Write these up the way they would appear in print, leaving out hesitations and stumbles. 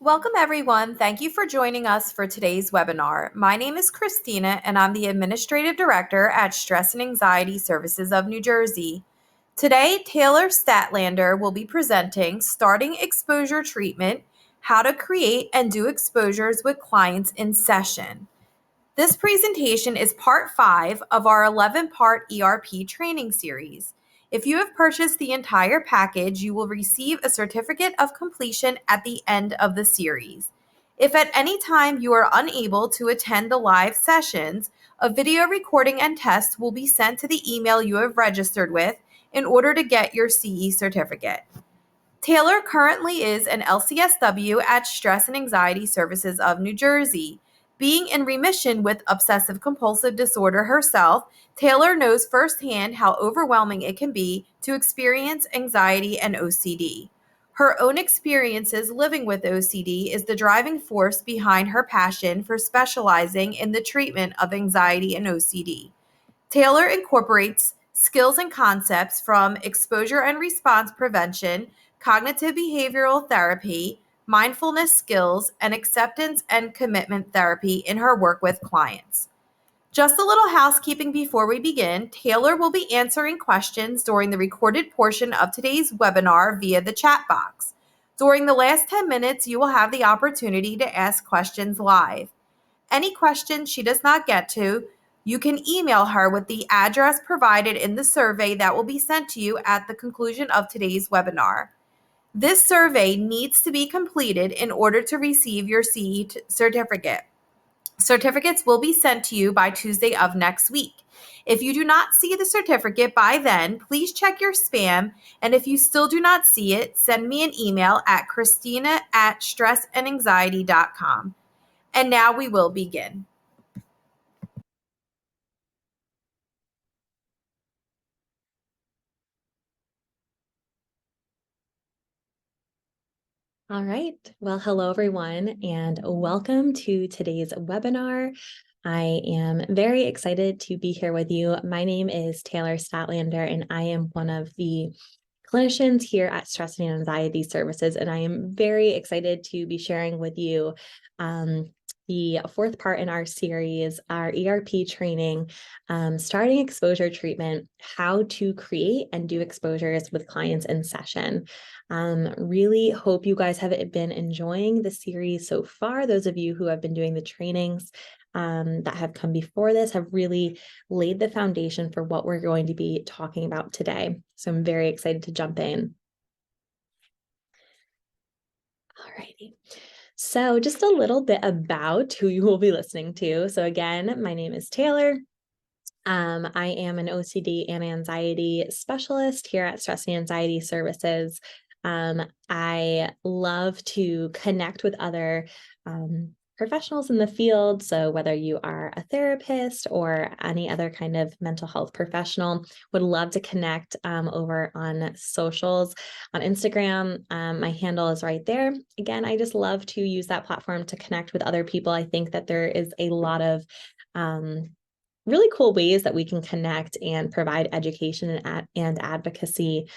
Welcome everyone. Thank you for joining us for today's webinar. My name is Christina and I'm the Administrative Director at Stress and Anxiety Services of New Jersey. Today, Taylor Statlander will be presenting Starting Exposure Treatment, How to Create and Do Exposures with Clients in Session. This presentation is part 5 of our 11-part ERP training series. If you have purchased the entire package, you will receive a certificate of completion at the end of the series. If at any time you are unable to attend the live sessions, a video recording and test will be sent to the email you have registered with in order to get your CE certificate. Taylor currently is an LCSW at Stress and Anxiety Services of New Jersey. Being in remission with obsessive compulsive disorder herself, Taylor knows firsthand how overwhelming it can be to experience anxiety and OCD. Her own experiences living with OCD is the driving force behind her passion for specializing in the treatment of anxiety and OCD. Taylor incorporates skills and concepts from exposure and response prevention, cognitive behavioral therapy, mindfulness skills, and acceptance and commitment therapy in her work with clients. Just a little housekeeping before we begin. Taylor will be answering questions during the recorded portion of today's webinar via the chat box. During the last 10 minutes, you will have the opportunity to ask questions live. Any questions she does not get to, you can email her with the address provided in the survey that will be sent to you at the conclusion of today's webinar. This survey needs to be completed in order to receive your CE certificate. Certificates will be sent to you by Tuesday of next week. If you do not see the certificate by then, please check your spam, and if you still do not see it, send me an email at christina@stressandanxiety.com. And now we will begin. All right. Well, hello, everyone, and welcome to today's webinar. I am very excited to be here with you. My name is Taylor Statlander, and I am one of the clinicians here at Stress and Anxiety Services, and I am very excited to be sharing with you the fourth part in our series, our ERP training, Starting Exposure Treatment, How to Create and Do Exposures with Clients in Session. Really hope you guys have been enjoying the series so far. Those of you who have been doing the trainings that have come before this have really laid the foundation for what we're going to be talking about today. So I'm very excited to jump in. All righty. So just a little bit about who you will be listening to. So again, my name is Taylor. I am an OCD and anxiety specialist here at Stress and Anxiety Services. I love to connect with other professionals in the field. So whether you are a therapist or any other kind of mental health professional, would love to connect over on socials. On Instagram, my handle is right there. Again, I just love to use that platform to connect with other people. I think that there is a lot of really cool ways that we can connect and provide education and advocacy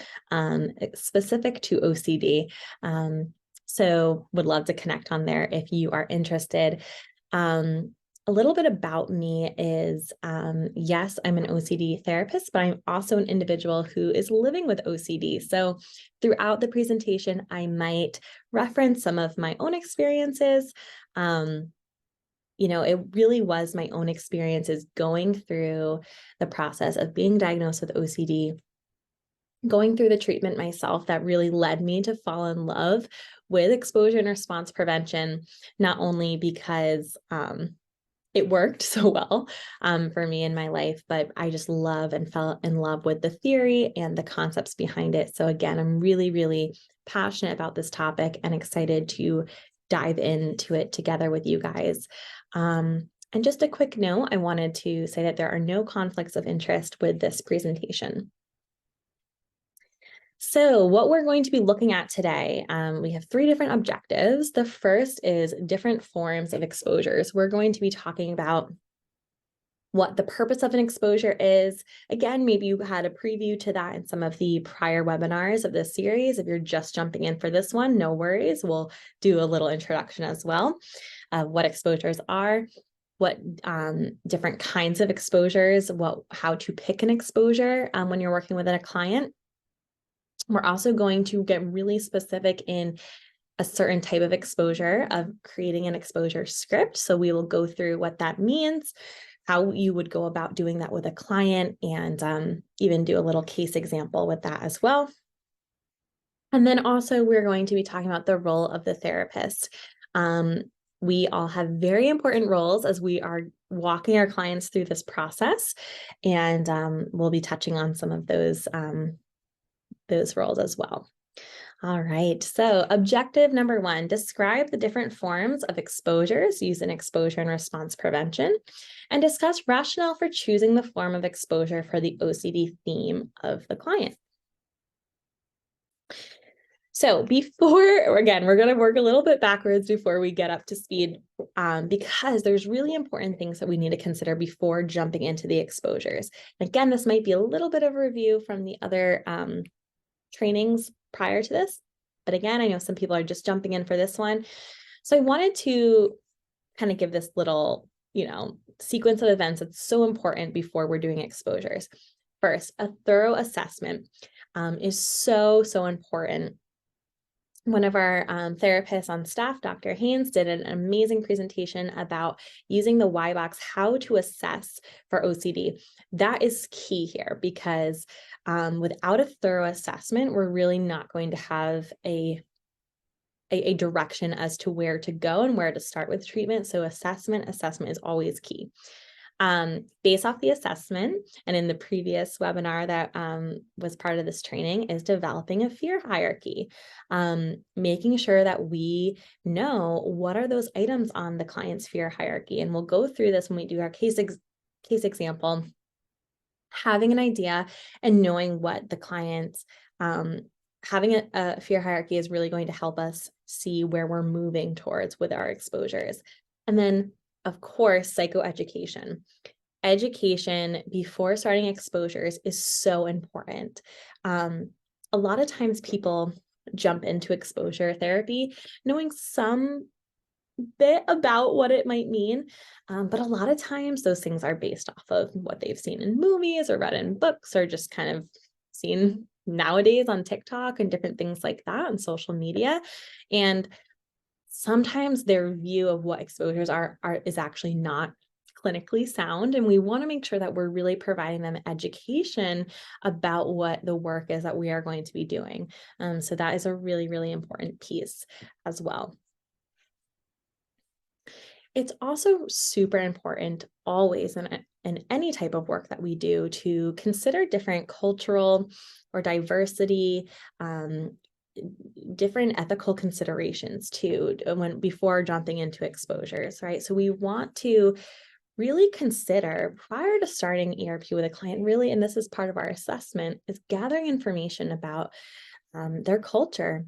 specific to OCD. So would love to connect on there if you are interested. A little bit about me is, yes, I'm an OCD therapist, but I'm also an individual who is living with OCD. So throughout the presentation, I might reference some of my own experiences. It really was my own experiences going through the process of being diagnosed with OCD, going through the treatment myself that really led me to fall in love with exposure and response prevention, not only because it worked so well for me in my life, but I just love and fell in love with the theory and the concepts behind it. So again, I'm really, really passionate about this topic and excited to dive into it together with you guys. And just a quick note, I wanted to say that there are no conflicts of interest with this presentation. So what we're going to be looking at today, we have 3 different objectives. The first is different forms of exposures. We're going to be talking about what the purpose of an exposure is. Again, maybe you had a preview to that in some of the prior webinars of this series. If you're just jumping in for this one, no worries. We'll do a little introduction as well of what exposures are, what different kinds of exposures, how to pick an exposure when you're working with a client. We're also going to get really specific in a certain type of exposure of creating an exposure script. So we will go through what that means, how you would go about doing that with a client, and even do a little case example with that as well. And then also we're going to be talking about the role of the therapist. We all have very important roles as we are walking our clients through this process, and we'll be touching on some of those roles as well. All right, so objective number 1, describe the different forms of exposures used in exposure and response prevention, and discuss rationale for choosing the form of exposure for the OCD theme of the client. So again, we're going to work a little bit backwards before we get up to speed, because there's really important things that we need to consider before jumping into the exposures. Again, this might be a little bit of a review from the other trainings prior to this. But again, I know some people are just jumping in for this one. So I wanted to kind of give this little, sequence of events that's so important before we're doing exposures. First, a thorough assessment is so important. One of our therapists on staff, Dr. Haynes, did an amazing presentation about using the Y-Box, how to assess for OCD. That is key here because without a thorough assessment, we're really not going to have a direction as to where to go and where to start with treatment. So assessment is always key. Based off the assessment, and in the previous webinar that was part of this training, is developing a fear hierarchy, making sure that we know what are those items on the client's fear hierarchy. And we'll go through this when we do our case example, having an idea and knowing what the client's having a fear hierarchy is really going to help us see where we're moving towards with our exposures. And then, of course, psychoeducation. Education before starting exposures is so important. A lot of times people jump into exposure therapy knowing some bit about what it might mean, but a lot of times those things are based off of what they've seen in movies or read in books or just kind of seen nowadays on TikTok and different things like that on social media. And sometimes their view of what exposures is actually not clinically sound. And we want to make sure that we're really providing them education about what the work is that we are going to be doing. So that is a really, really important piece as well. It's also super important always in any type of work that we do to consider different cultural or diversity, different ethical considerations too, before jumping into exposures, right? So we want to really consider, prior to starting ERP with a client, really, and this is part of our assessment, is gathering information about their culture,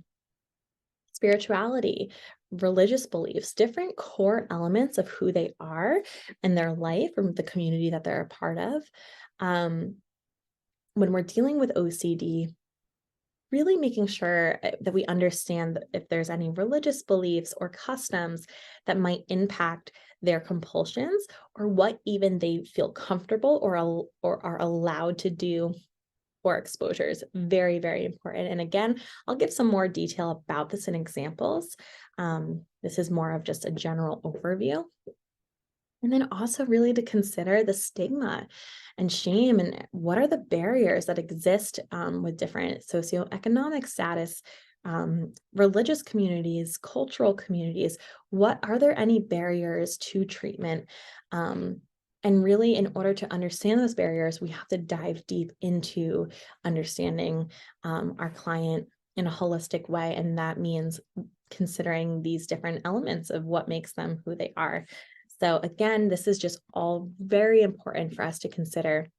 spirituality, religious beliefs, different core elements of who they are and their life or the community that they're a part of. When we're dealing with OCD, really making sure that we understand if there's any religious beliefs or customs that might impact their compulsions, or what even they feel comfortable or are allowed to do for exposures. Very, very important. And again, I'll give some more detail about this in examples. This is more of just a general overview. And then also really to consider the stigma and shame and what are the barriers that exist with different socioeconomic status, religious communities, cultural communities. What are there any barriers to treatment? And really, in order to understand those barriers, we have to dive deep into understanding our client in a holistic way. And that means considering these different elements of what makes them who they are. So again, this is just all very important for us to consider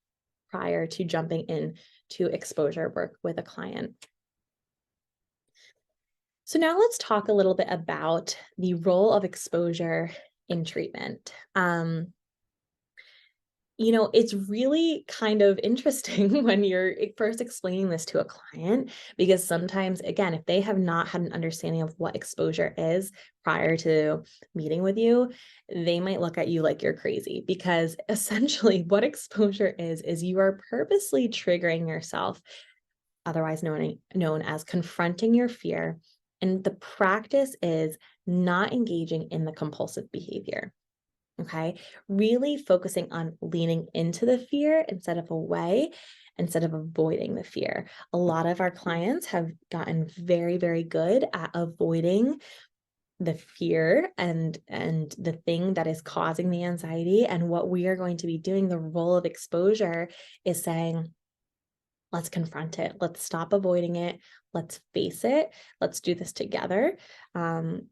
prior to jumping into exposure work with a client. So now let's talk a little bit about the role of exposure in treatment. It's really kind of interesting when you're first explaining this to a client, because sometimes, again, if they have not had an understanding of what exposure is prior to meeting with you, they might look at you like you're crazy, because essentially what exposure is you are purposely triggering yourself, otherwise known as confronting your fear. And the practice is not engaging in the compulsive behavior. Okay. Really focusing on leaning into the fear instead of away, instead of avoiding the fear. A lot of our clients have gotten very, very good at avoiding the fear and the thing that is causing the anxiety. And what we are going to be doing, the role of exposure, is saying, let's confront it. Let's stop avoiding it. Let's face it. Let's do this together. And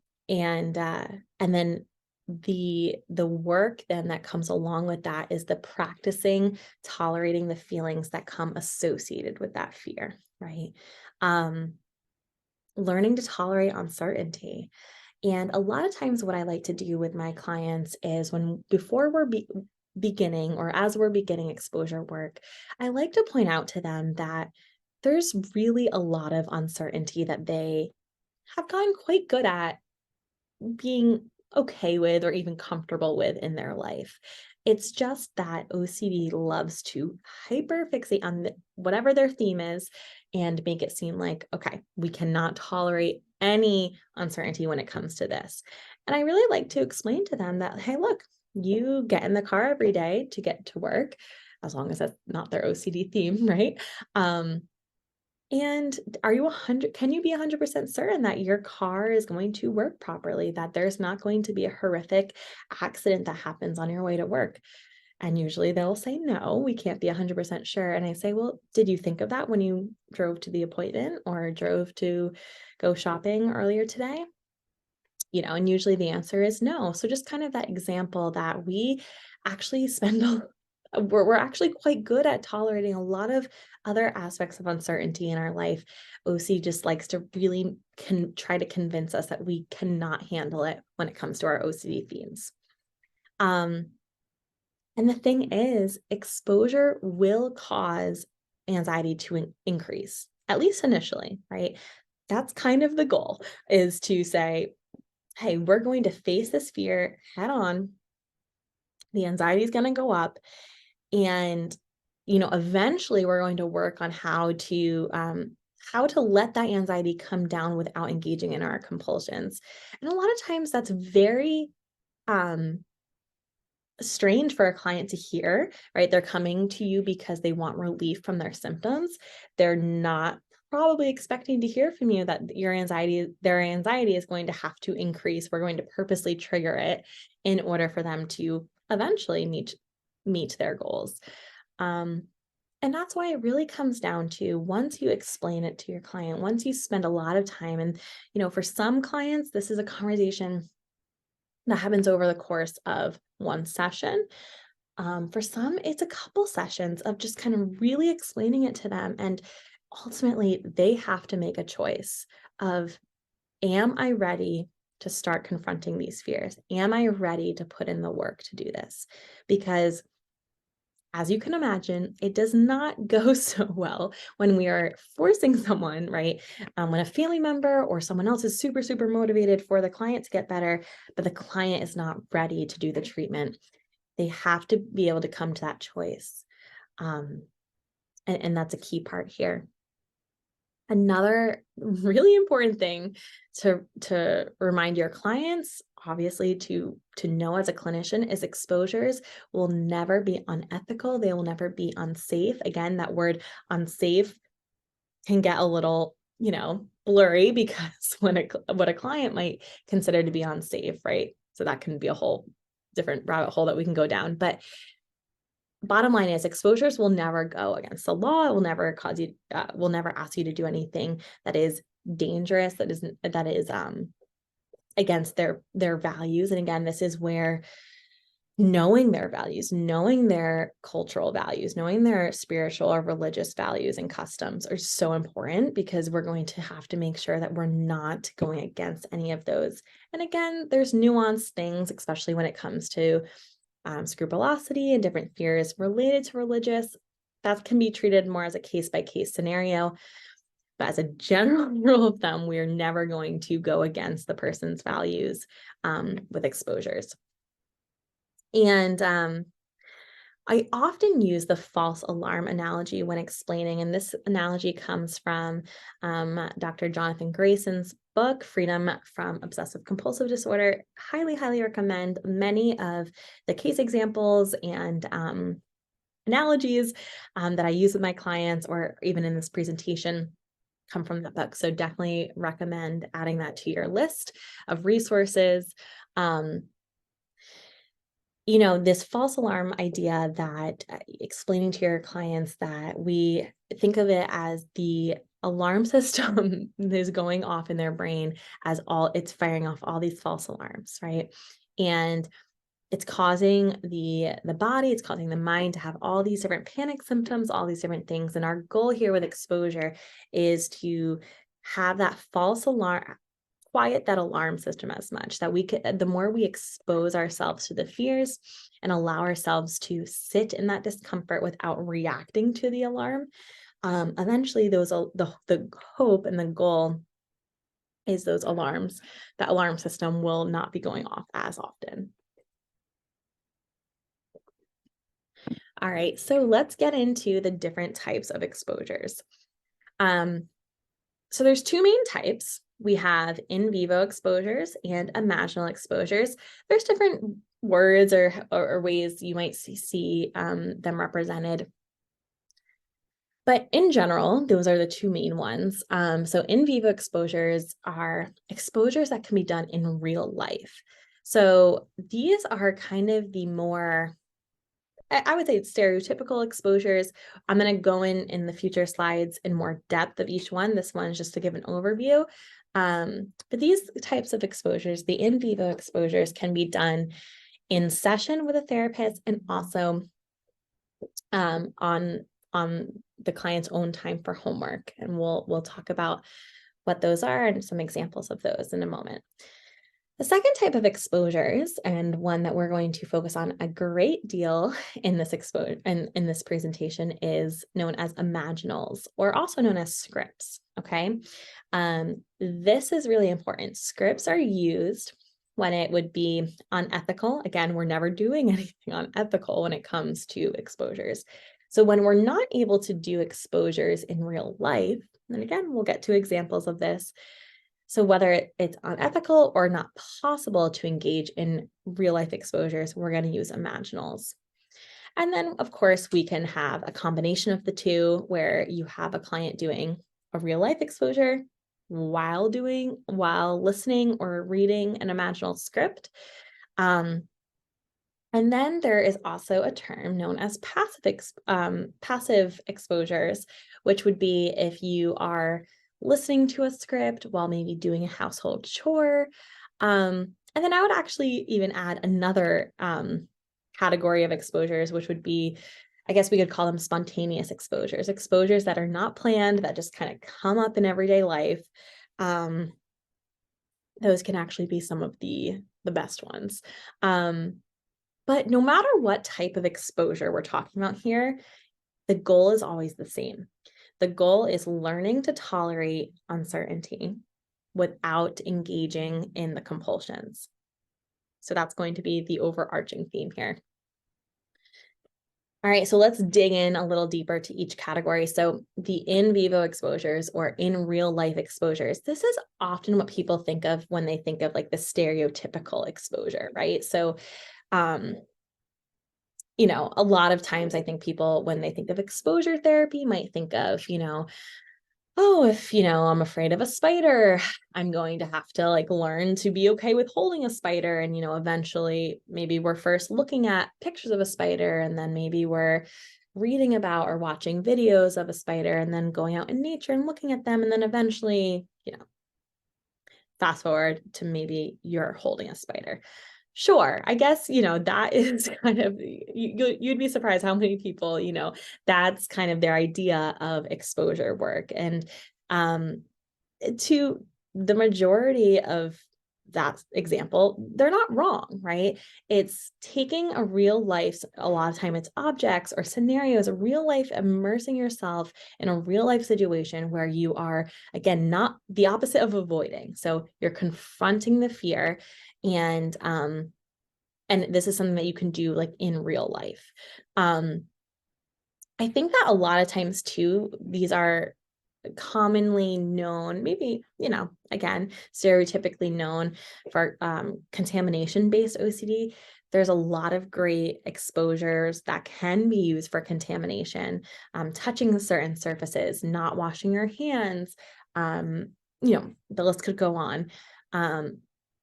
then the work then that comes along with that is the practicing tolerating the feelings that come associated with that fear, right? Um, Learning to tolerate uncertainty. And a lot of times what I like to do with my clients is before we're beginning, or as we're beginning exposure work, I like to point out to them that there's really a lot of uncertainty that they have gotten quite good at being okay with or even comfortable with in their life. It's just that OCD loves to hyper fixate on whatever their theme is and make it seem like, okay, we cannot tolerate any uncertainty when it comes to this. And I really like to explain to them that, hey, look, you get in the car every day to get to work, as long as that's not their OCD theme, right? And can you be 100% certain that your car is going to work properly, that there's not going to be a horrific accident that happens on your way to work? And usually they'll say, no, we can't be 100% sure. And I say, well, did you think of that when you drove to the appointment or drove to go shopping earlier today? And usually the answer is no. So just kind of that example that we actually we're actually quite good at tolerating a lot of other aspects of uncertainty in our life. OC just likes to really try to convince us that we cannot handle it when it comes to our OCD themes. And the thing is, exposure will cause anxiety to increase, at least initially, right? That's kind of the goal, is to say, hey, we're going to face this fear head on. The anxiety is going to go up. And, eventually we're going to work on how to let that anxiety come down without engaging in our compulsions. And a lot of times that's very um, strange for a client to hear, right? They're coming to you because they want relief from their symptoms. They're not probably expecting to hear from you that their anxiety is going to have to increase. We're going to purposely trigger it in order for them to eventually meet their goals. And that's why it really comes down to, once you explain it to your client, once you spend a lot of time, and, for some clients, this is a conversation that happens over the course of one session. For some, it's a couple sessions of just kind of really explaining it to them. And ultimately, they have to make a choice of, am I ready to start confronting these fears? Am I ready to put in the work to do this? Because, as you can imagine, it does not go so well when we are forcing someone, right? When a family member or someone else is super, super motivated for the client to get better, but the client is not ready to do the treatment. They have to be able to come to that choice. And that's a key part here. Another really important thing to remind your clients, obviously to know as a clinician, is exposures will never be unethical. They will never be unsafe. Again, that word unsafe can get a little, blurry, because what a client might consider to be unsafe, right? So that can be a whole different rabbit hole that we can go down. But bottom line is, exposures will never go against the law. It will never will never ask you to do anything that is dangerous, that is against their values. And again, this is where knowing their values, knowing their cultural values, knowing their spiritual or religious values and customs are so important, because we're going to have to make sure that we're not going against any of those. And again, there's nuanced things, especially when it comes to scrupulosity and different fears related to religious, that can be treated more as a case-by-case scenario. But as a general rule of thumb, we're never going to go against the person's values with exposures. And I often use the false alarm analogy when explaining, and this analogy comes from Dr. Jonathan Grayson's book, Freedom from Obsessive Compulsive Disorder. Highly, highly recommend. Many of the case examples and analogies that I use with my clients or even in this presentation come from that book. So definitely recommend adding that to your list of resources. This false alarm idea that explaining to your clients that we think of it as the alarm system is going off in their brain as it's firing off all these false alarms, right? And it's causing the body, it's causing the mind to have all these different panic symptoms, all these different things. And our goal here with exposure is to have that false alarm, quiet that alarm system as much that the more we expose ourselves to the fears and allow ourselves to sit in that discomfort without reacting to the alarm, eventually the hope and the goal is that alarm system will not be going off as often. All right, so let's get into the different types of exposures. So there's two main types. We have in vivo exposures and imaginal exposures. There's different words or ways you might see them represented. But in general, those are the two main ones. So in vivo exposures are exposures that can be done in real life. So these are kind of the more, I would say, stereotypical exposures. I'm going to go in the future slides in more depth of each one. This one is just to give an overview. But these types of exposures, the in vivo exposures, can be done in session with a therapist and also on the client's own time for homework. And we'll talk about what those are and some examples of those in a moment. The second type of exposures, and one that we're going to focus on a great deal in this in this presentation, is known as imaginals, or also known as scripts. Okay, this is really important. Scripts are used when it would be unethical. Again, we're never doing anything unethical when it comes to exposures. So when we're not able to do exposures in real life, and again, we'll get to examples of this. So whether it's unethical or not possible to engage in real life exposures, we're going to use imaginals. And then, of course, we can have a combination of the two where you have a client doing a real life exposure while listening or reading an imaginal script. And then there is also a term known as passive exposures, which would be if you are listening to a script while maybe doing a household chore. And then I would actually even add another category of exposures, which would be, I guess we could call them spontaneous exposures that are not planned, that just kind of come up in everyday life. Those can actually be some of the best ones. But no matter what type of exposure we're talking about here, the goal is always the same. The goal is learning to tolerate uncertainty without engaging in the compulsions. So that's going to be the overarching theme here. All right, so let's dig in a little deeper to each category. So the in vivo exposures, or in real life exposures, this is often what people think of when they think of like the stereotypical exposure, right? So a lot of times I think people, when they think of exposure therapy, might think of, oh, if, I'm afraid of a spider, I'm going to have to learn to be okay with holding a spider. And, eventually maybe we're first looking at pictures of a spider, and then maybe we're reading about or watching videos of a spider, and then going out in nature and looking at them. And then eventually, fast forward to maybe you're holding a spider. Sure, I guess, that is kind of, you'd be surprised how many people, that's kind of their idea of exposure work. And to the majority of that example, they're not wrong, right? It's taking a real life, a lot of time it's objects or scenarios, a real life, immersing yourself in a real life situation where you are, again, not the opposite of avoiding. So you're confronting the fear, and this is something that you can do like in real life. I think that a lot of times too, these are commonly known, maybe, again, stereotypically known for contamination-based OCD. There's a lot of great exposures that can be used for contamination, touching certain surfaces, not washing your hands, the list could go on.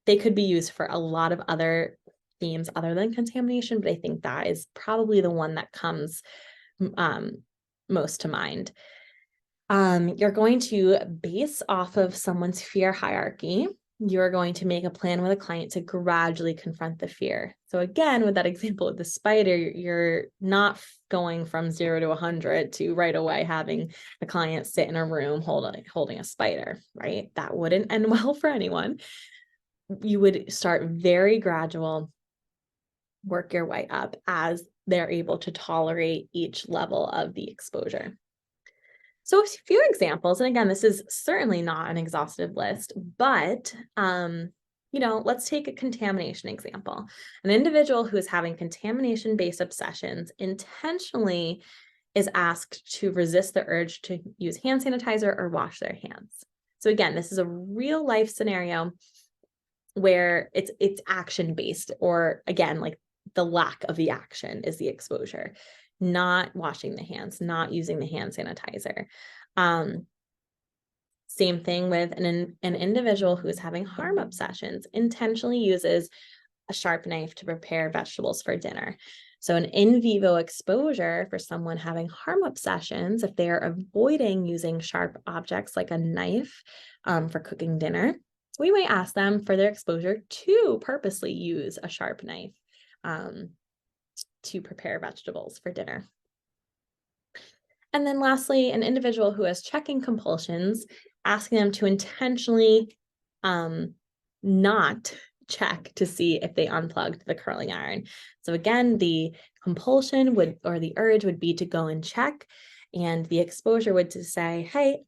They could be used for a lot of other themes other than contamination, but I think that is probably the one that comes most to mind. You're going to base off of someone's fear hierarchy. You're going to make a plan with a client to gradually confront the fear. So again, with that example of the spider, you're not going from 0 to 100 to right away having the client sit in a room holding a spider, right? That wouldn't end well for anyone. You would start very gradual, work your way up as they're able to tolerate each level of the exposure. So a few examples, and again, this is certainly not an exhaustive list, but let's take a contamination example. An individual who is having contamination-based obsessions intentionally is asked to resist the urge to use hand sanitizer or wash their hands. So again, this is a real life scenario where it's action-based, or again, like the lack of the action is the exposure. Not washing the hands, not using the hand sanitizer. Same thing with an individual who is having harm obsessions, intentionally uses a sharp knife to prepare vegetables for dinner. So an in vivo exposure for someone having harm obsessions, if they are avoiding using sharp objects like a knife for cooking dinner, we might ask them for their exposure to purposely use a sharp knife to prepare vegetables for dinner. And then lastly, an individual who has checking compulsions, asking them to intentionally not check to see if they unplugged the curling iron. So again, the compulsion or the urge would be to go and check, and the exposure would to say, hey,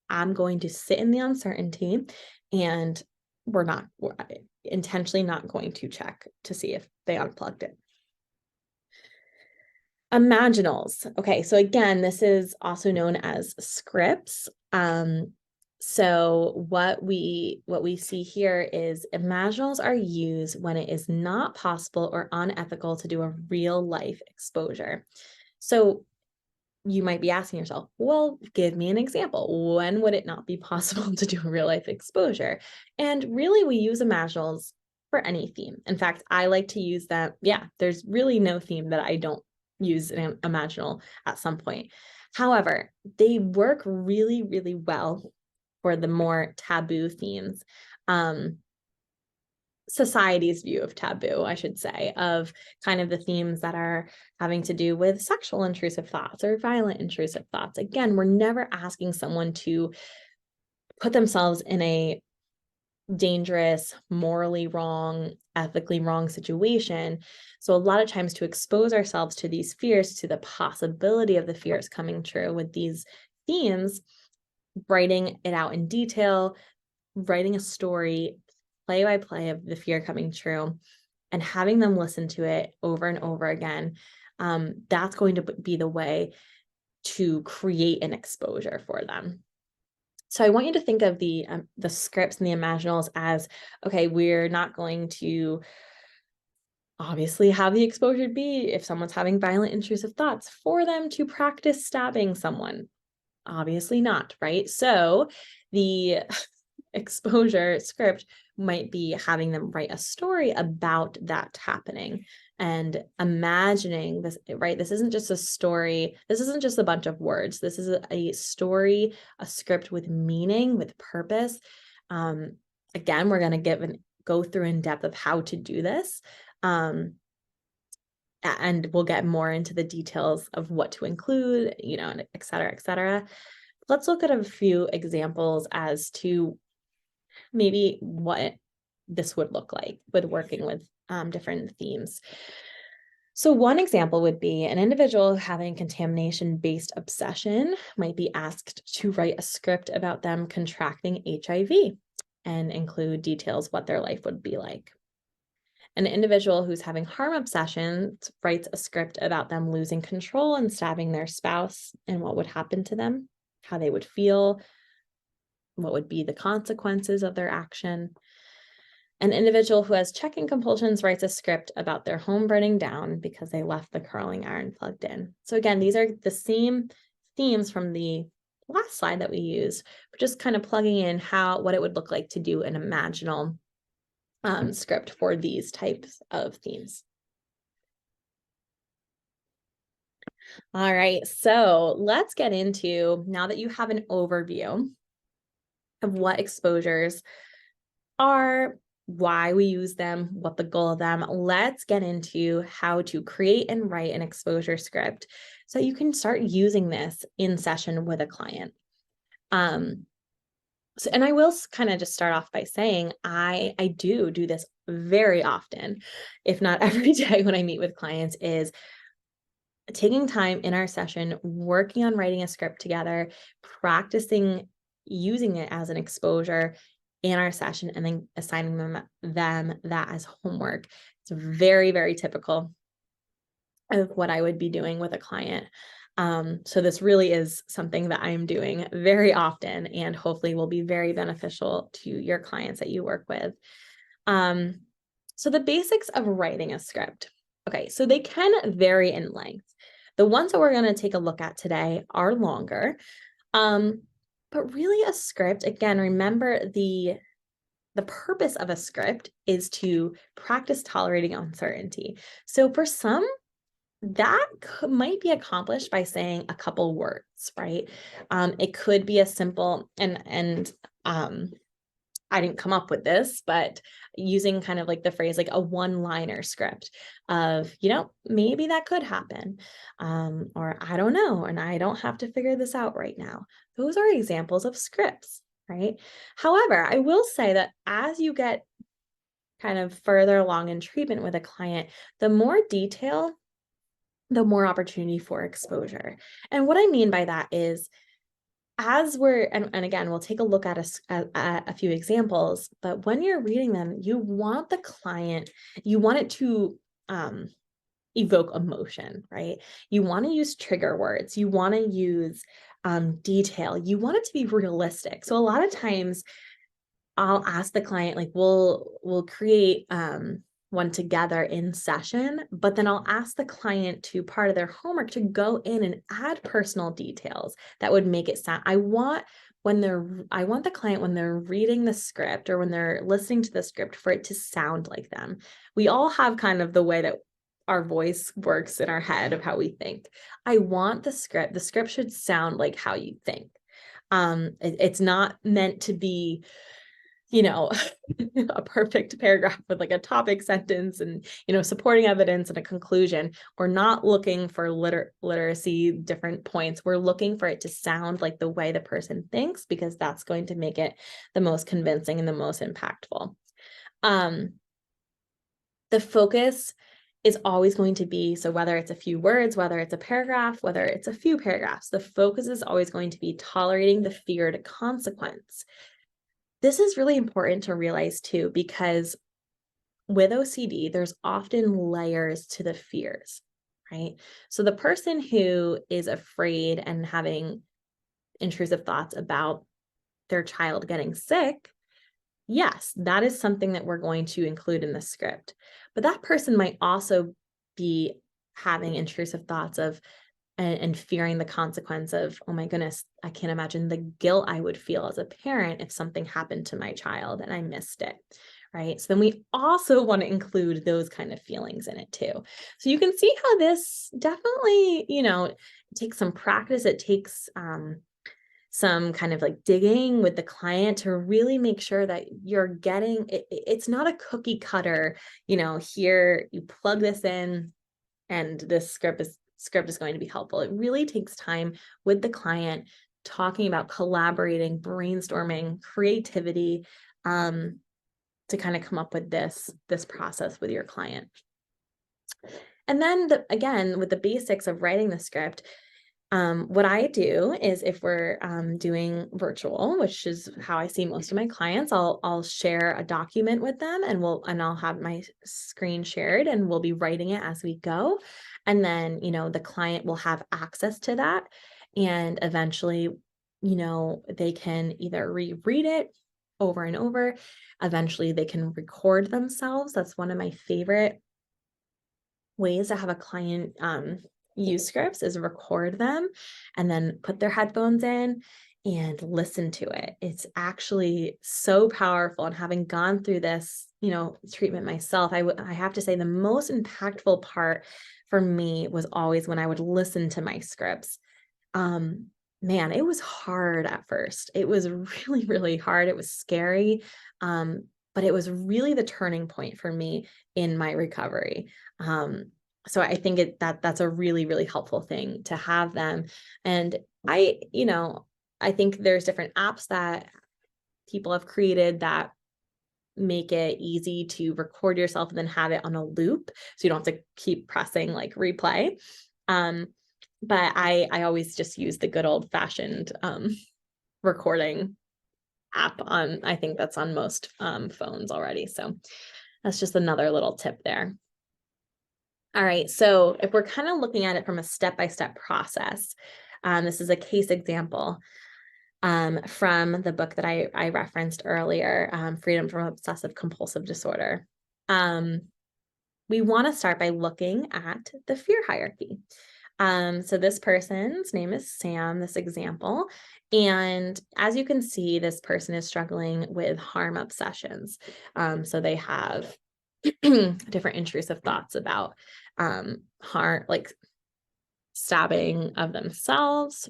I'm going to sit in the uncertainty, and we're intentionally not going to check to see if they unplugged it. Imaginals. Okay, so again, this is also known as scripts. So what we see here is imaginals are used when it is not possible or unethical to do a real life exposure. So you might be asking yourself, well, give me an example. When would it not be possible to do a real life exposure? And really, we use imaginals for any theme. In fact, I like to use them. Yeah, there's really no theme that I don't use an imaginal at some point. However, they work really, really well for the more taboo themes. Society's view of taboo, I should say, of kind of the themes that are having to do with sexual intrusive thoughts or violent intrusive thoughts. Again, we're never asking someone to put themselves in a dangerous, morally wrong, ethically wrong situation. So a lot of times to expose ourselves to these fears, to the possibility of the fears coming true with these themes, writing it out in detail, writing a story, play by play of the fear coming true, and having them listen to it over and over again, that's going to be the way to create an exposure for them. So I want you to think of the scripts and the imaginals as, okay, we're not going to obviously have the exposure be if someone's having violent intrusive thoughts for them to practice stabbing someone. Obviously not, right? So the exposure script might be having them write a story about that happening and imagining this, right? This isn't just a story. This isn't just a bunch of words. This is a story, a script with meaning, with purpose. Again, we're going to go through in depth of how to do this. And we'll get more into the details of what to include, et cetera, et cetera. Let's look at a few examples as to maybe what this would look like with working with different themes. So one example would be an individual having contamination-based obsession might be asked to write a script about them contracting HIV and include details what their life would be like. An individual who's having harm obsessions writes a script about them losing control and stabbing their spouse and what would happen to them, how they would feel, what would be the consequences of their action. An individual who has checking compulsions writes a script about their home burning down because they left the curling iron plugged in. So again, these are the same themes from the last slide that we used, but just kind of plugging in what it would look like to do an imaginal script for these types of themes. All right, so let's get into, now that you have an overview of what exposures are, why we use them, what the goal of them, let's get into how to create and write an exposure script so you can start using this in session with a client. And I will kind of just start off by saying I do this very often, if not every day when I meet with clients, is taking time in our session, working on writing a script together, practicing using it as an exposure in our session, and then assigning them that as homework. It's very, very typical of what I would be doing with a client. So this really is something that I'm doing very often and hopefully will be very beneficial to your clients that you work with. So the basics of writing a script. Okay, so they can vary in length. The ones that we're going to take a look at today are longer. But really a script, again, remember the purpose of a script is to practice tolerating uncertainty. So for some, that might be accomplished by saying a couple words, right? It could be a simple, and I didn't come up with this, but using kind of like the phrase, like a one-liner script of, maybe that could happen, or I don't know, and I don't have to figure this out right now. Those are examples of scripts, right? However, I will say that as you get kind of further along in treatment with a client, the more detail, the more opportunity for exposure. And what I mean by that is, as we're, and again, we'll take a look at a few examples, but when you're reading them, you want the client, you want it to evoke emotion, right? You want to use trigger words, you want to use detail, you want it to be realistic. So a lot of times I'll ask the client, like we'll create one together in session, but then I'll ask the client to, part of their homework, to go in and add personal details that would make it sound, I want the client, when they're reading the script or when they're listening to the script, for it to sound like them. We all have kind of the way that our voice works in our head of how we think. I want the script should sound like how you think. It's not meant to be, a perfect paragraph with like a topic sentence and, supporting evidence and a conclusion. We're not looking for literacy different points. We're looking for it to sound like the way the person thinks, because that's going to make it the most convincing and the most impactful. The focus is always going to be, so whether it's a few words, whether it's a paragraph, whether it's a few paragraphs, the focus is always going to be tolerating the feared consequence. This is really important to realize too, because with OCD, there's often layers to the fears, right? So the person who is afraid and having intrusive thoughts about their child getting sick, yes, that is something that we're going to include in the script. But that person might also be having intrusive thoughts of and fearing the consequence of, oh my goodness, I can't imagine the guilt I would feel as a parent if something happened to my child and I missed it, right? So then we also want to include those kind of feelings in it too. So you can see how this definitely, takes some practice. It takes some kind of like digging with the client to really make sure that you're getting it. It's not a cookie cutter, here you plug this in and this script is going to be helpful. It really takes time with the client, talking about collaborating, brainstorming, creativity, to to kind of come up with this process with your client. And then again, with the basics of writing the script, what I do is if we're doing virtual, which is how I see most of my clients, I'll share a document with them, and I'll have my screen shared, and we'll be writing it as we go. And then, the client will have access to that, and eventually, they can either reread it over and over. Eventually they can record themselves. That's one of my favorite ways to have a client use scripts, is record them and then put their headphones in and listen to it. It's actually so powerful. And having gone through this, treatment myself, I have to say the most impactful part for me was always when I would listen to my scripts. Man, it was hard at first. It was really, really hard. It was scary. But it was really the turning point for me in my recovery. So I think that's a really, really helpful thing to have them. And I think there's different apps that people have created that make it easy to record yourself and then have it on a loop, so you don't have to keep pressing like replay. But I always just use the good old fashioned recording app I think that's on most phones already. So that's just another little tip there. All right, so if we're kind of looking at it from a step-by-step process, this is a case example from the book that I referenced earlier, Freedom from Obsessive Compulsive Disorder. We want to start by looking at the fear hierarchy. So this person's name is Sam, this example. And as you can see, this person is struggling with harm obsessions. So they have different intrusive thoughts about harm, like stabbing of themselves,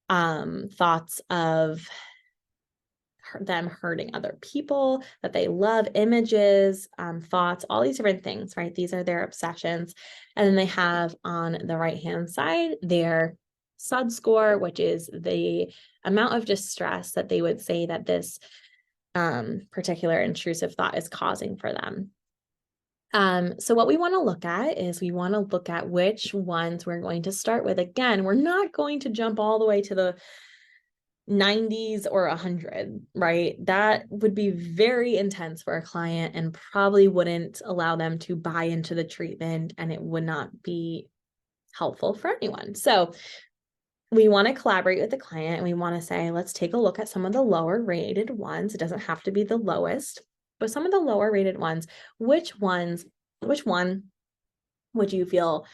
thoughts of them hurting other people that they love, images, thoughts, all these different things, right? These are their obsessions. And then they have on the right-hand side their SUD score, which is the amount of distress that they would say that this particular intrusive thought is causing for them. So what we want to look at is we want to look at which ones we're going to start with. Again, we're not going to jump all the way to the 90s or 100, right? That would be very intense for a client and probably wouldn't allow them to buy into the treatment, and it would not be helpful for anyone. So we want to collaborate with the client, and we want to say, let's take a look at some of the lower rated ones. It doesn't have to be the lowest, but some of the lower rated ones. Which one would you feel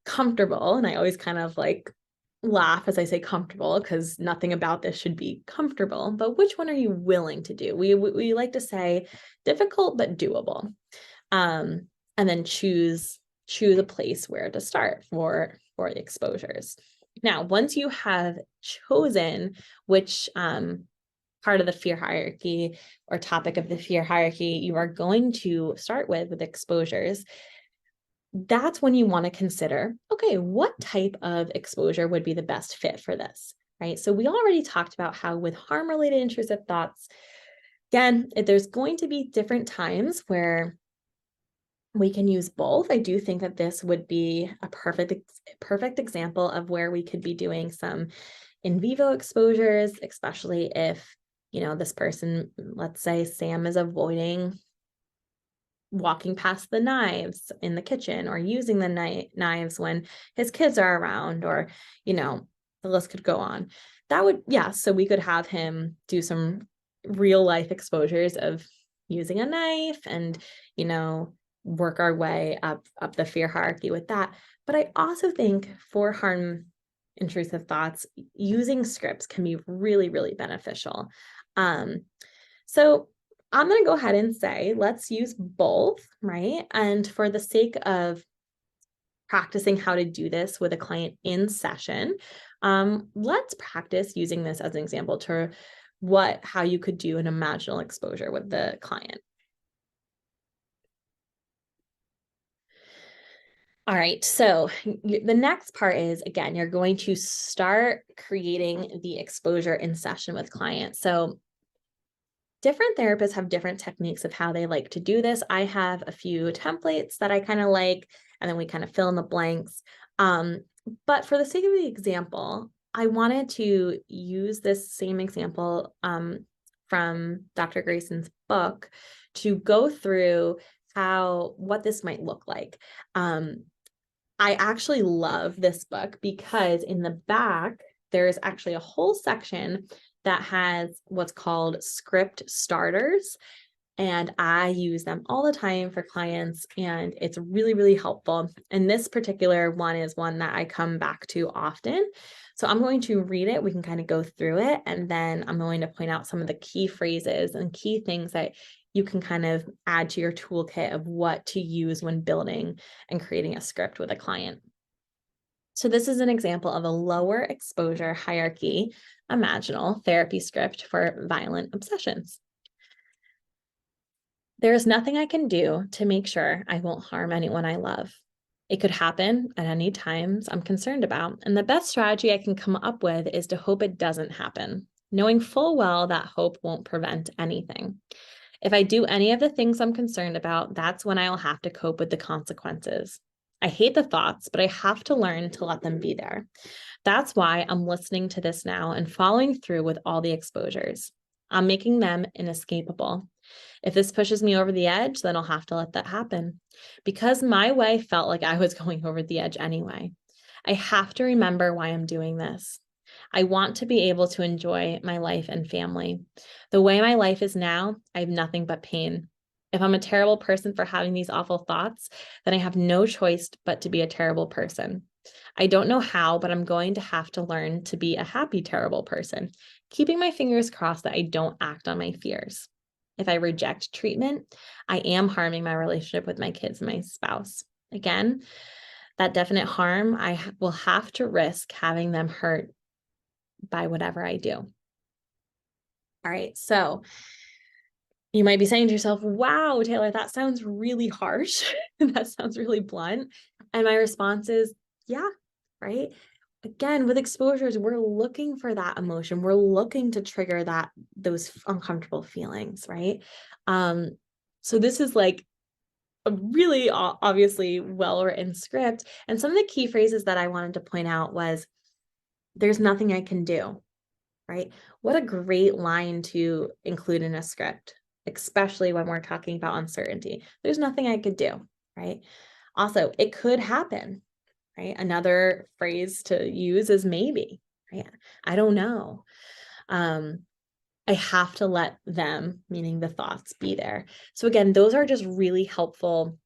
comfortable? And I always kind of like laugh as I say comfortable, because nothing about this should be comfortable, but which one are you willing to do? We like to say difficult but doable, and then choose a place where to start for the exposures. Now, once you have chosen which part of the fear hierarchy or topic of the fear hierarchy you are going to start with exposures, that's when you want to consider, okay, what type of exposure would be the best fit for this, right? So we already talked about how with harm-related intrusive thoughts, again, there's going to be different times where we can use both. I do think that this would be a perfect example of where we could be doing some in vivo exposures, especially if, this person, let's say Sam, is avoiding walking past the knives in the kitchen or using the knives when his kids are around, or, the list could go on. So we could have him do some real life exposures of using a knife and, work our way up the fear hierarchy with that. But I also think for harm intrusive thoughts, using scripts can be really, really beneficial. So I'm going to go ahead and say, let's use both, right? And for the sake of practicing how to do this with a client in session, let's practice using this as an example to how you could do an imaginal exposure with the client. All right, so the next part is, again, you're going to start creating the exposure in session with clients. So different therapists have different techniques of how they like to do this. I have a few templates that I kind of like, and then we kind of fill in the blanks. But for the sake of the example, I wanted to use this same example from Dr. Grayson's book to go through what this might look like. I actually love this book because in the back, there's actually a whole section that has what's called script starters. And I use them all the time for clients, and it's really, really helpful. And this particular one is one that I come back to often. So I'm going to read it. We can kind of go through it, and then I'm going to point out some of the key phrases and key things that you can kind of add to your toolkit of what to use when building and creating a script with a client. So this is an example of a lower exposure hierarchy imaginal therapy script for violent obsessions. There is nothing I can do to make sure I won't harm anyone I love. It could happen at any times I'm concerned about, and the best strategy I can come up with is to hope it doesn't happen, knowing full well that hope won't prevent anything. If I do any of the things I'm concerned about, that's when I'll have to cope with the consequences. I hate the thoughts, but I have to learn to let them be there. That's why I'm listening to this now and following through with all the exposures. I'm making them inescapable. If this pushes me over the edge, then I'll have to let that happen. Because my way felt like I was going over the edge anyway. I have to remember why I'm doing this. I want to be able to enjoy my life and family. The way my life is now, I have nothing but pain. If I'm a terrible person for having these awful thoughts, then I have no choice but to be a terrible person. I don't know how, but I'm going to have to learn to be a happy, terrible person, keeping my fingers crossed that I don't act on my fears. If I reject treatment, I am harming my relationship with my kids and my spouse. Again, that definite harm, I will have to risk having them hurt by whatever I do. All right, so you might be saying to yourself, wow, Taylor, that sounds really harsh. That sounds really blunt. And my response is, yeah, right? Again, with exposures, we're looking for that emotion. We're looking to trigger those uncomfortable feelings, right? So this is like a really obviously well-written script. And some of the key phrases that I wanted to point out was, there's nothing I can do, right? What a great line to include in a script, especially when we're talking about uncertainty. There's nothing I could do, right? Also, it could happen, right? Another phrase to use is maybe, right? I don't know. I have to let them, meaning the thoughts, be there. So again, those are just really helpful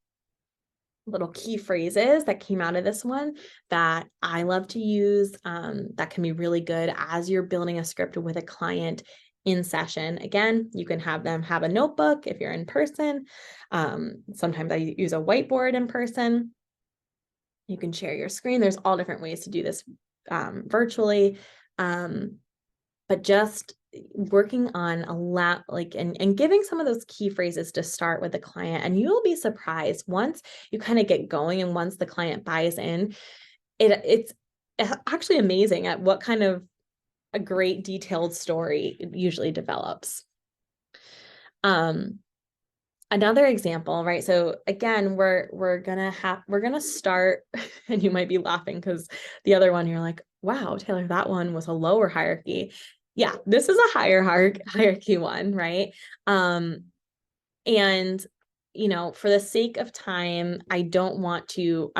little key phrases that came out of this one that I love to use, that can be really good as you're building a script with a client in session. Again, you can have them have a notebook if you're in person. Sometimes I use a whiteboard in person. You can share your screen. There's all different ways to do this virtually. But just working on a lot, like, and giving some of those key phrases to start with the client, and you'll be surprised once you kind of get going and once the client buys in, it's actually amazing at what kind of a great detailed story it usually develops. Another example, right? So again, we're gonna start, and you might be laughing because the other one you're like, wow, Taylor, that one was a lower hierarchy. Yeah, this is a higher hierarchy one, right? And for the sake of time, I'm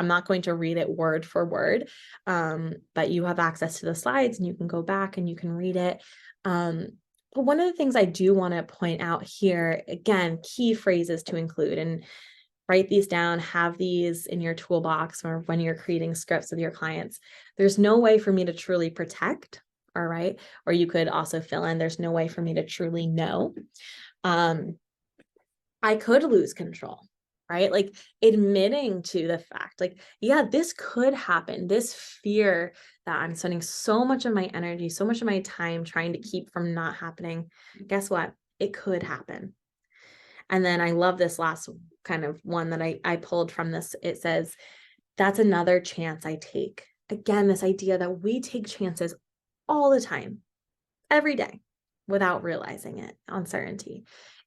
not going to read it word for word, but you have access to the slides and you can go back and you can read it. But one of the things I do want to point out here, again, key phrases to include, and write these down, have these in your toolbox or when you're creating scripts with your clients. There's no way for me to truly protect, all right? Or you could also fill in, there's no way for me to truly know. I could lose control, right? Like admitting to the fact, like, yeah, this could happen. This fear that I'm spending so much of my energy, so much of my time trying to keep from not happening. Guess what? It could happen. And then I love this last kind of one that I pulled from this. It says, that's another chance I take. Again, this idea that we take chances all the time, every day. without realizing it, uncertainty.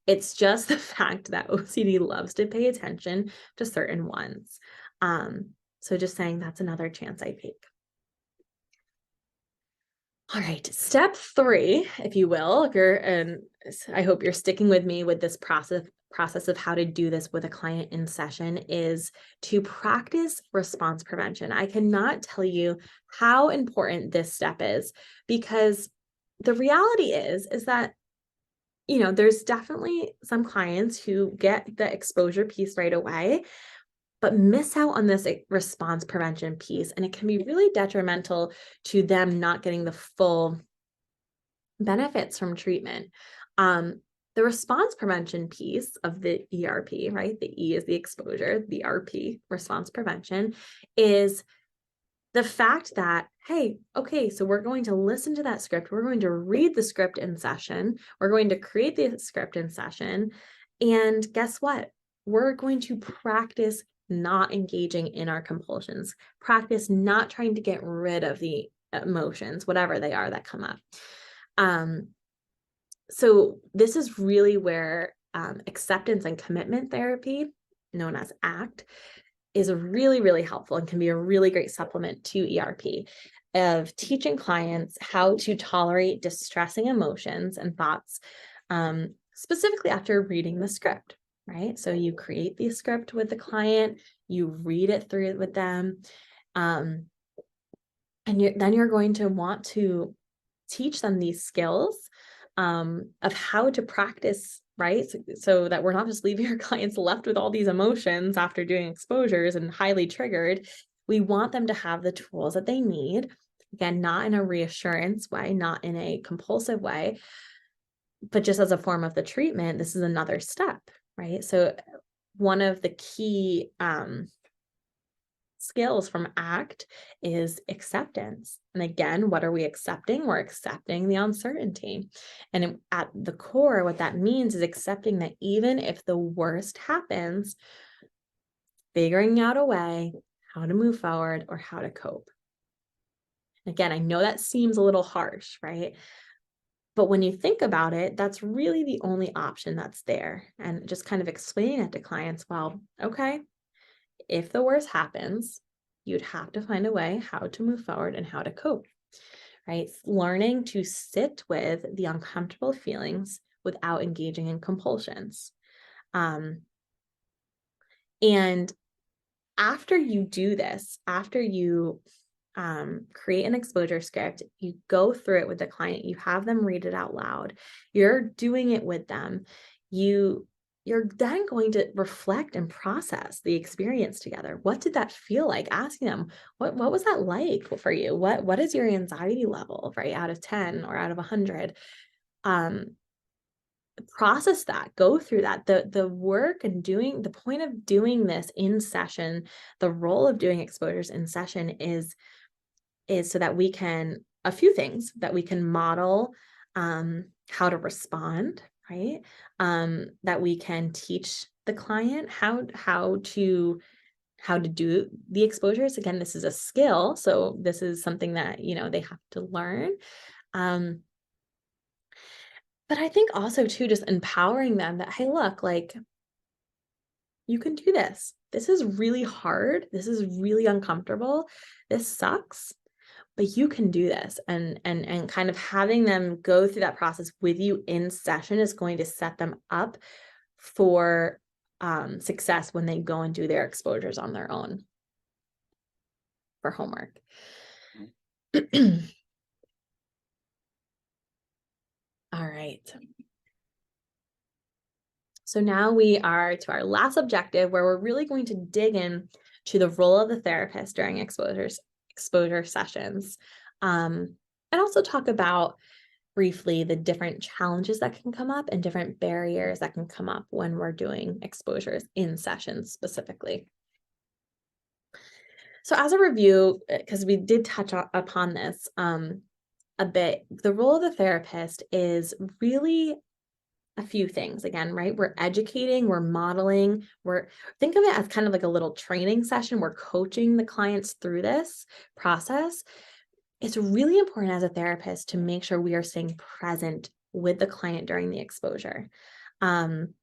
It's just the fact that OCD loves to pay attention to certain ones. So just saying that's another chance I take. All right, step 3, if you will, if you're, and I hope you're sticking with me with this process of how to do this with a client in session, is to practice response prevention. I cannot tell you how important this step is, because the reality is that, there's definitely some clients who get the exposure piece right away, but miss out on this response prevention piece. And it can be really detrimental to them not getting the full benefits from treatment. The response prevention piece of the ERP, right? The E is the exposure, the RP, response prevention, is the fact that, hey, okay, so we're going to listen to that script. We're going to read the script in session. We're going to create the script in session. And guess what? We're going to practice not engaging in our compulsions, practice not trying to get rid of the emotions, whatever they are that come up. So this is really where acceptance and commitment therapy, known as ACT, is really, really helpful and can be a really great supplement to ERP, of teaching clients how to tolerate distressing emotions and thoughts, specifically after reading the script, right? So you create the script with the client, you read it through with them, and then you're going to want to teach them these skills of how to practice, right? So that we're not just leaving our clients left with all these emotions after doing exposures and highly triggered. We want them to have the tools that they need. Again, not in a reassurance way, not in a compulsive way, but just as a form of the treatment. This is another step, right? So one of the key skills from ACT is acceptance. And again, what are we accepting? We're accepting the uncertainty. And at the core, what that means is accepting that even if the worst happens, figuring out a way how to move forward or how to cope. Again, I know that seems a little harsh, right? But when you think about it, that's really the only option that's there. And just kind of explaining it to clients, well, okay, if the worst happens, you'd have to find a way how to move forward and how to cope, right? Learning to sit with the uncomfortable feelings without engaging in compulsions. And after you do this, after you create an exposure script, you go through it with the client, you have them read it out loud, you're doing it with them, you're then going to reflect and process the experience together. What did that feel like? Asking them, what was that like for you? What is your anxiety level, right? Out of 10 or out of 100? Process that, go through that. The work and the point of doing this in session, the role of doing exposures in session is so that we can, a few things, that we can model how to respond, right? That we can teach the client how to do the exposures. Again, this is a skill, so this is something that they have to learn. But I think also too, just empowering them that, hey, look, like, you can do this. This is really hard. This is really uncomfortable. This sucks, but you can do this. And kind of having them go through that process with you in session is going to set them up for success when they go and do their exposures on their own for homework. All right. So now we are to our last objective, where we're really going to dig in to the role of the therapist during exposure sessions, and also talk about briefly the different challenges that can come up and different barriers that can come up when we're doing exposures in sessions specifically. So as a review, because we did touch upon this a bit, the role of the therapist is really a few things. Again, right? We're educating, we're modeling, think of it as kind of like a little training session. We're coaching the clients through this process. It's really important as a therapist to make sure we are staying present with the client during the exposure. Um,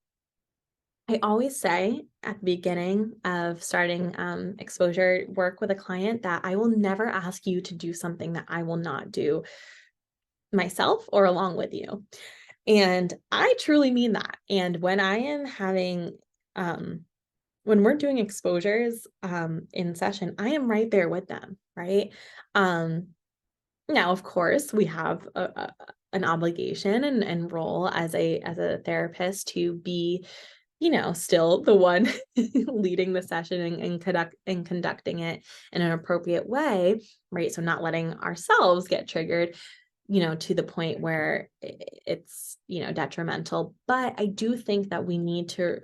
I always say at the beginning of starting exposure work with a client that I will never ask you to do something that I will not do myself or along with you. And I truly mean that. And when I am having, when we're doing exposures in session, I am right there with them, right? Um, Now, of course, we have an obligation and role as a therapist to be, still the one leading the session and conducting it in an appropriate way, right? So not letting ourselves get triggered, to the point where it's, detrimental. But I do think that we need to,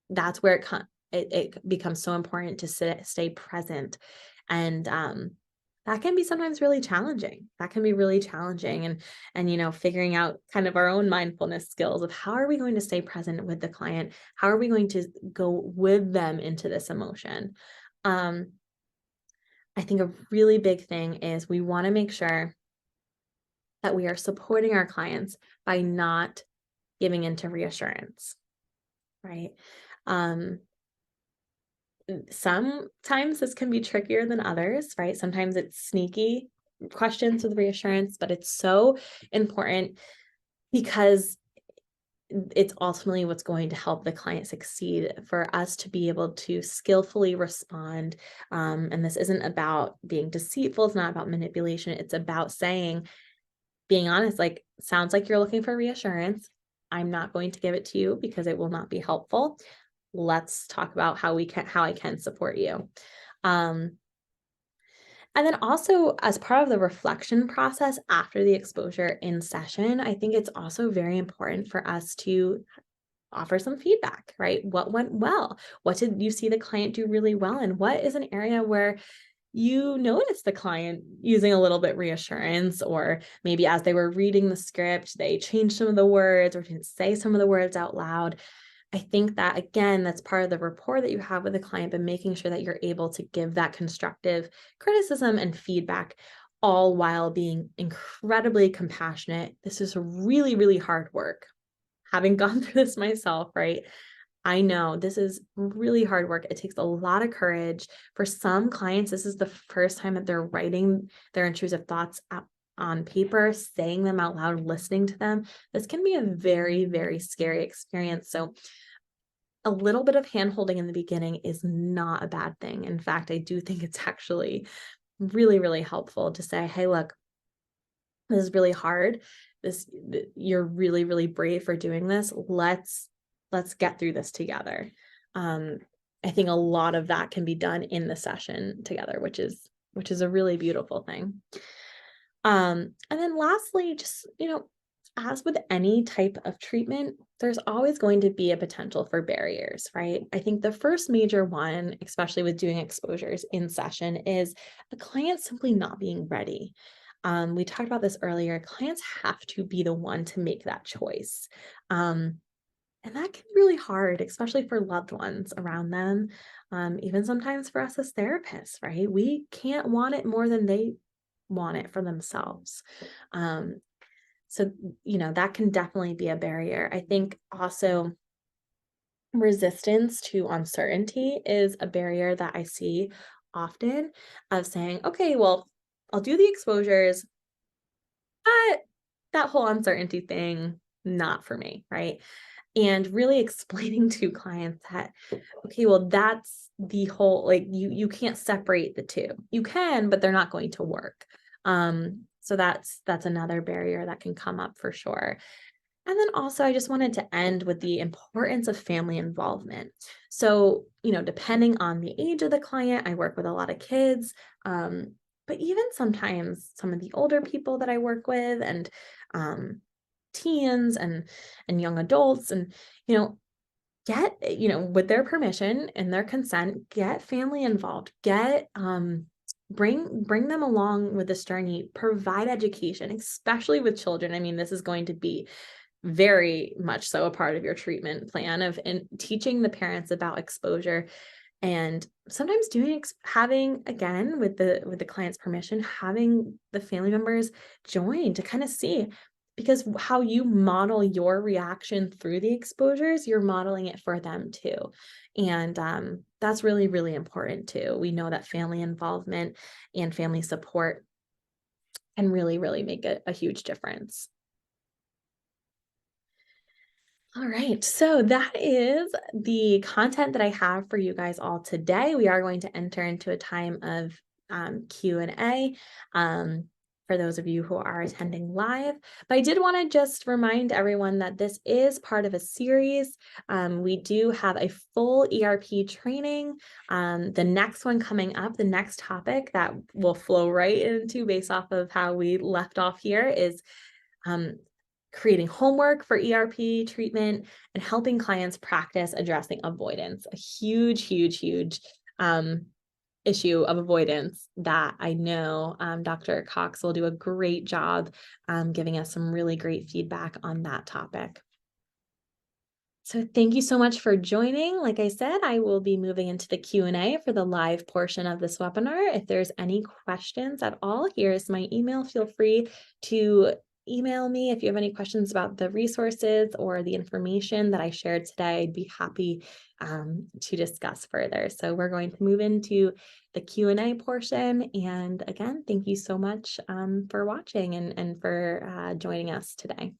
that's where it becomes so important to stay present. And that can be sometimes really challenging. That can be really challenging. And figuring out kind of our own mindfulness skills of how are we going to stay present with the client? How are we going to go with them into this emotion? Um, I think a really big thing is we want to make sure that we are supporting our clients by not giving into reassurance, right? Um, Sometimes this can be trickier than others, right? Sometimes it's sneaky questions with reassurance, but it's so important because it's ultimately what's going to help the client succeed for us to be able to skillfully respond. And this isn't about being deceitful. It's not about manipulation. It's about being honest, like, sounds like you're looking for reassurance. I'm not going to give it to you because it will not be helpful. Let's talk about how I can support you. Um, and then also, as part of the reflection process after the exposure in session, I think it's also very important for us to offer some feedback, right? What went well? What did you see the client do really well? And what is an area where you noticed the client using a little bit reassurance, or maybe as they were reading the script, they changed some of the words or didn't say some of the words out loud. I think that, again, that's part of the rapport that you have with the client, but making sure that you're able to give that constructive criticism and feedback, all while being incredibly compassionate. This is really, really hard work. Having gone through this myself, right? I know this is really hard work. It takes a lot of courage. For some clients, this is the first time that they're writing their intrusive thoughts out on paper, saying them out loud, listening to them. This can be a very, very scary experience. So a little bit of hand-holding in the beginning is not a bad thing. In fact, I do think it's actually really, really helpful to say, hey, look, this is really hard. You're really, really brave for doing this. Let's get through this together. I think a lot of that can be done in the session together, which is a really beautiful thing. And then lastly, just, as with any type of treatment, there's always going to be a potential for barriers, right? I think the first major one, especially with doing exposures in session, is a client simply not being ready. We talked about this earlier. Clients have to be the one to make that choice. And that can be really hard, especially for loved ones around them. Even sometimes for us as therapists, right? We can't want it more than they want it for themselves. Um, so, that can definitely be a barrier. I think also resistance to uncertainty is a barrier that I see often, of saying, okay, well, I'll do the exposures, but that whole uncertainty thing, not for me, right? And really explaining to clients that, okay, well, that's the whole, like, you can't separate the two. You can, but they're not going to work. So that's another barrier that can come up for sure. And then also, I just wanted to end with the importance of family involvement. So, depending on the age of the client, I work with a lot of kids, but even sometimes some of the older people that I work with, and teens and young adults, and get, with their permission and their consent, get family involved, get bring them along with this journey, provide education, especially with children. I mean, this is going to be very much so a part of your treatment plan, of teaching the parents about exposure, and sometimes having, again, with the client's permission, having the family members join to kind of see, because how you model your reaction through the exposures, you're modeling it for them too. And that's really, really important too. We know that family involvement and family support can really, really make a huge difference. All right, so that is the content that I have for you guys all today. We are going to enter into a time of Q&A for those of you who are attending live. But I did want to just remind everyone that this is part of a series. We do have a full ERP training. The next one coming up, the next topic that will flow right into based off of how we left off here is creating homework for ERP treatment and helping clients practice addressing avoidance, a huge, huge, huge issue of avoidance that I know Dr. Cox will do a great job giving us some really great feedback on that topic. So thank you so much for joining. Like I said, I will be moving into the Q&A for the live portion of this webinar. If there's any questions at all, here's my email. Feel free to email me if you have any questions about the resources or the information that I shared today. I'd be happy to discuss further. So we're going to move into the Q&A portion. And again, thank you so much for watching and for joining us today.